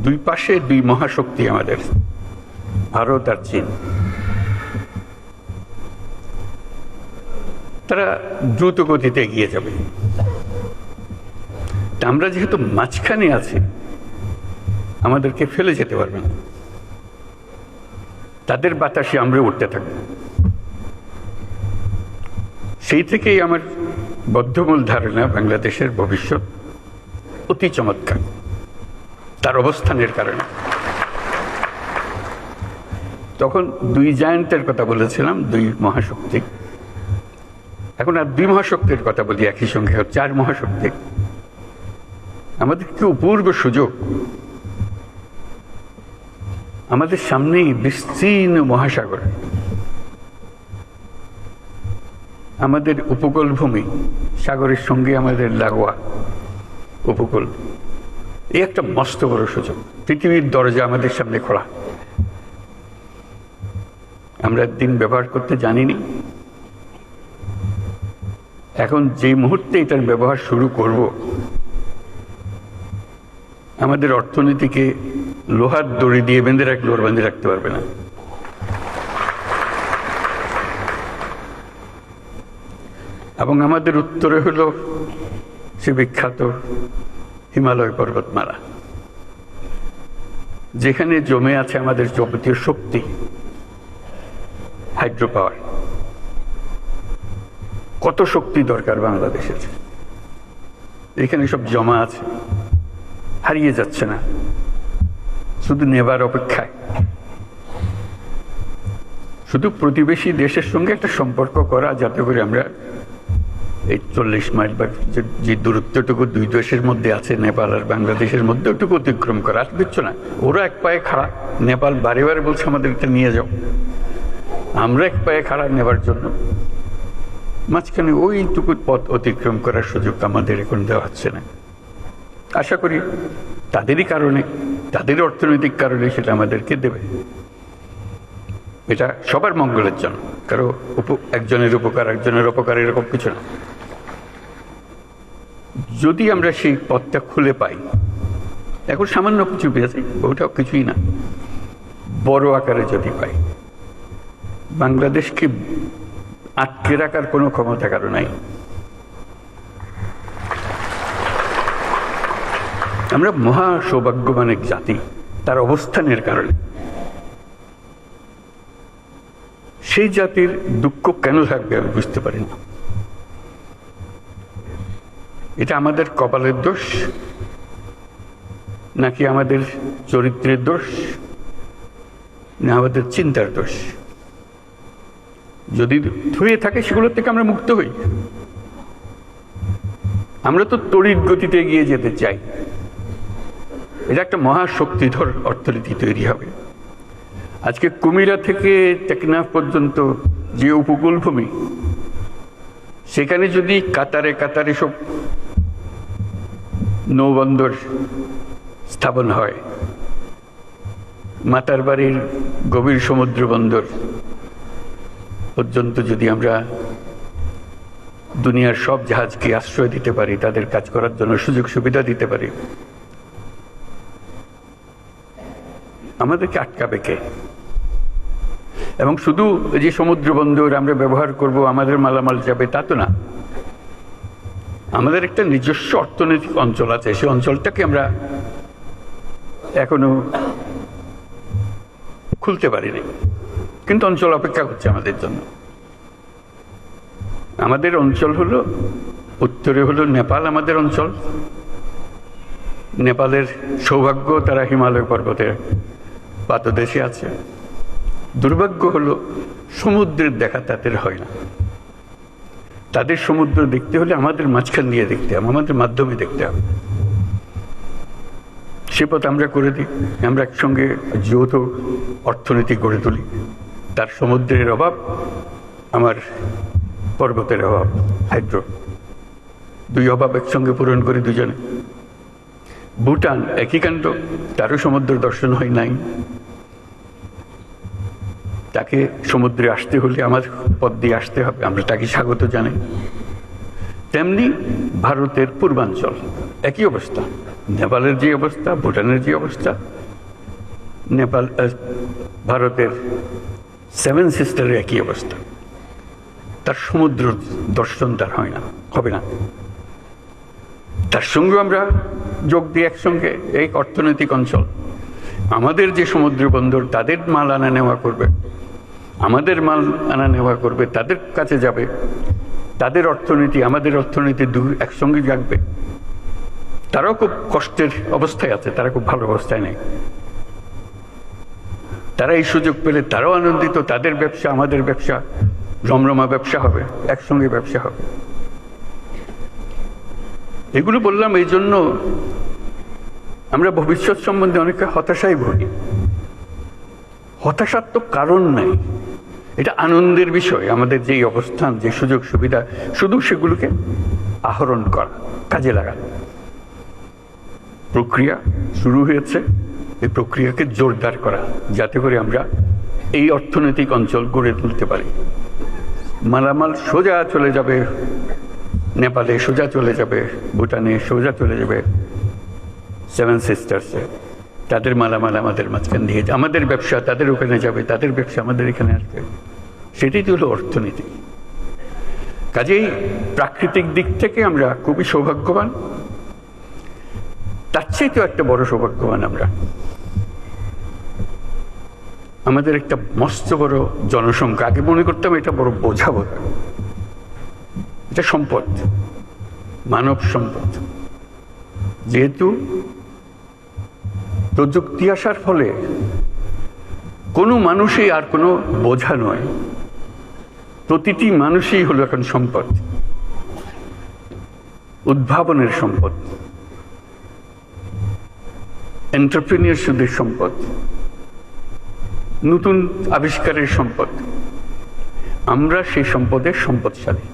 দুই পাশে দুই মহাশক্তি আমাদের, ভারত আর চীন। তারা দ্রুত গতিতে এগিয়ে যাবে। আমরা যেহেতু মাঝখানে আছি, আমাদেরকে ফেলে যেতে পারবে না। তাদের বাতাসে আমরা উঠতে থাকবো। সেই থেকেই আমার বদ্ধমূল ধারণা বাংলাদেশের ভবিষ্যৎ অতি চমৎকার, তার অবস্থানের কারণে। তখন দুই জায়ান্টের কথা বলেছিলাম, দুই মহাশক্তি। এখন আর দুই মহাশক্তির কথা বলি একই সঙ্গে, চার মহাশক্তি। আমাদের কি অপূর্ব সুযোগ! আমাদের সামনেই বিস্তীর্ণ মহাসাগর, আমাদের উপকূল ভূমি, সাগরের সঙ্গে আমাদের লাগোয়া উপকূল। এই একটা মস্ত বড় সুযোগ। পৃথিবীর দরজা আমাদের সামনে খোলা। আমরা দিন ব্যবহার করতে জানিনি। এখন যে মুহূর্তে এটার ব্যবহার শুরু করব, আমাদের অর্থনীতিকে লোহার দড়ি দিয়ে বেঁধে রাখলে ওর বাঁধে রাখতে পারবে না। এবং আমাদের উত্তরে হলো সে বিখ্যাত হিমালয় পর্বতমালা, যেখানে জমে আছে আমাদের যাবতীয় শক্তি, হাইড্রো পাওয়ার। কত শক্তি দরকার বাংলাদেশের, এখানে সব জমা আছে, হারিয়ে যাচ্ছে না, শুধু নেবার অপেক্ষায়। শুধু প্রতিবেশী দেশের সঙ্গে একটা সম্পর্ক করা, যাতে করে আমরা এই 40 মাইল বা যে দূরত্বটুকু দুই দেশের মধ্যে আছে, নেপাল আর বাংলাদেশের মধ্যে, ওটুকু অতিক্রম করা। আর দিচ্ছ না, ওরা এক পায়ে খাড়া। নেপাল বারে বারে বলছে আমাদের এটা নিয়ে যাও, আমরা এক পায়ে খাড়া নেবার জন্য। মাঝখানে ওইটুকু পথ অতিক্রম করার সুযোগ আমাদের এখন দেওয়া হচ্ছে না। আশা করি তাদেরই কারণে, তাদের অর্থনৈতিক কারণে সেটা আমাদেরকে দেবে। এটা সবার মঙ্গলের জন্য, কারো একজনের উপকার একজনের অপকার এরকম কিছু না। যদি আমরা সেই পথটা খুলে পাই, এখন সামান্য কিছু পেয়েছি, ওটাও কিছুই না, বড় আকারে যদি পাই, বাংলাদেশকে আটকে রাখার কোনো ক্ষমতা কারো নাই। আমরা মহা সৌভাগ্যবান এক জাতি, তার অবস্থানের কারণে। সেই জাতির দুঃখ কেন থাকবে আমি বুঝতে পারি না। এটা আমাদের কপালের দোষ, নাকি আমাদের চরিত্রের দোষ, না আমাদের চিন্তার দোষ? যদি ধুয়ে থাকে, সেগুলোর থেকে আমরা মুক্ত হই। আমরা তো তড়িৎ গতিতে এগিয়ে যেতে চাই। এটা একটা মহাশক্তিধর অর্থনীতি তৈরি হবে। আজকে কুমিরা থেকে টেকনাফ পর্যন্ত যে উপকূল ভূমি, সেখানে যদি কাতারে কাতারে সব নৌবন্দর স্থাপন হয়, মাতার বাড়ির গভীর সমুদ্র বন্দর পর্যন্ত যদি আমরা দুনিয়ার সব জাহাজকে আশ্রয় দিতে পারি, তাদের কাজ করার জন্য সুযোগ সুবিধা দিতে পারি, আমাদেরকে আটকাবে কে? এবং শুধু যে সমুদ্র বন্দর আমরা ব্যবহার করব, আমাদের মালামাল যাবে, তা তো না। আমাদের একটা নিজস্ব অর্থনৈতিক অঞ্চল আছে, সেই অঞ্চলটাকে আমরা এখনো খুলতে পারিনি, কিন্তু অঞ্চল অপেক্ষা করছে আমাদের জন্য। আমাদের অঞ্চল হলো, উত্তরে হলো নেপাল আমাদের অঞ্চল। নেপালের সৌভাগ্য, তারা হিমালয় পর্বতের পাদদেশে আছে। দুর্ভাগ্য হলো সমুদ্রের দেখা তাদের হয় না। তাদের সমুদ্র দেখতে হলে আমাদের মাঝখান দিয়ে দেখতে হবে, আমাদের মাধ্যমে দেখতে হবে। সে পথ আমরা করে দিই, আমরা একসঙ্গে যৌথ অর্থনীতি গড়ে তুলি। তার সমুদ্রের অভাব, আমার পর্বতের অভাব, হাইড্রো, দুই অভাব একসঙ্গে পূরণ করি দুজনে। ভুটান একই কাণ্ড, তারও সমুদ্র দর্শন হয় নাই। তাকে সমুদ্রে আসতে হলে আমার পথ দিয়ে আসতে হবে, আমরা তাকে স্বাগত জানাই। তেমনি ভারতের পূর্বাঞ্চল একই অবস্থা, নেপালের যে অবস্থা, ভুটানের যে অবস্থা, নেপাল ভারতের সেভেন সিস্টারের একই অবস্থা, তার সমুদ্র দর্শন তার হয় না, হবে না। তার সঙ্গে আমরা যোগ দিই একসঙ্গে এই অর্থনৈতিক অঞ্চল, আমাদের যে সমুদ্র বন্দর, তাদের মাল আনা নেওয়া করবে, আমাদের মাল আনা নেওয়া করবে, তাদের কাছে যাবে, তাদের অর্থনীতি আমাদের অর্থনীতি একসঙ্গে জাগবে। তারাও খুব কষ্টের অবস্থায় আছে, তারা খুব ভালো অবস্থায় নেই। তারা এই সুযোগ পেলে তারাও আনন্দিত, তাদের ব্যবসা আমাদের ব্যবসা রমরমা ব্যবসা হবে, একসঙ্গে ব্যবসা হবে। এগুলো বললাম এই জন্য আমরা ভবিষ্যৎ সম্বন্ধে অনেকে হতাশায় ভুগি। হতাশার তো কারণ নাই, এটা আনন্দের বিষয়। আমাদের যেই অবস্থান, যে সুযোগ সুবিধা, শুধু সেগুলোকে আহরণ করা, কাজে লাগানো। প্রক্রিয়া শুরু হয়েছে, এই প্রক্রিয়াকে জোরদার করা, যাতে করে আমরা এই অর্থনৈতিক অঞ্চল গড়ে তুলতে পারি। মালামাল সোজা চলে যাবে নেপালে, সোজা চলে যাবে ভুটানে, সোজা চলে যাবে সেভেন সিস্টার্সে, তাদের মালামাল আমাদের মাঝখান দিয়ে, আমাদের ব্যবসা তাদের ওখানে যাবে, তাদের ব্যবসা আমাদের এখানে আসবে। সেটাই তো হলো অর্থনীতি। কাজেই প্রাকৃতিক দিক থেকে আমরা খুবই সৌভাগ্যবান, তার চেয়েও একটা বড় সৌভাগ্যবান আমরা, আমাদের একটা মস্ত বড় জনসংখ্যা। আগে মনে করতাম এটা বড় বোঝা বোধ, এটা সম্পদ, মানব সম্পদ। যেহেতু প্রযুক্তি আসার ফলে কোনো মানুষই আর কোনো বোঝা নয়, প্রতিটি মানুষই হলো এখন সম্পদ, উদ্ভাবনের সম্পদ, এন্টারপ্রেনিয়রশিপের সম্পদ, নতুন আবিষ্কারের সম্পদ। আমরা সেই সম্পদের সম্পদশালী।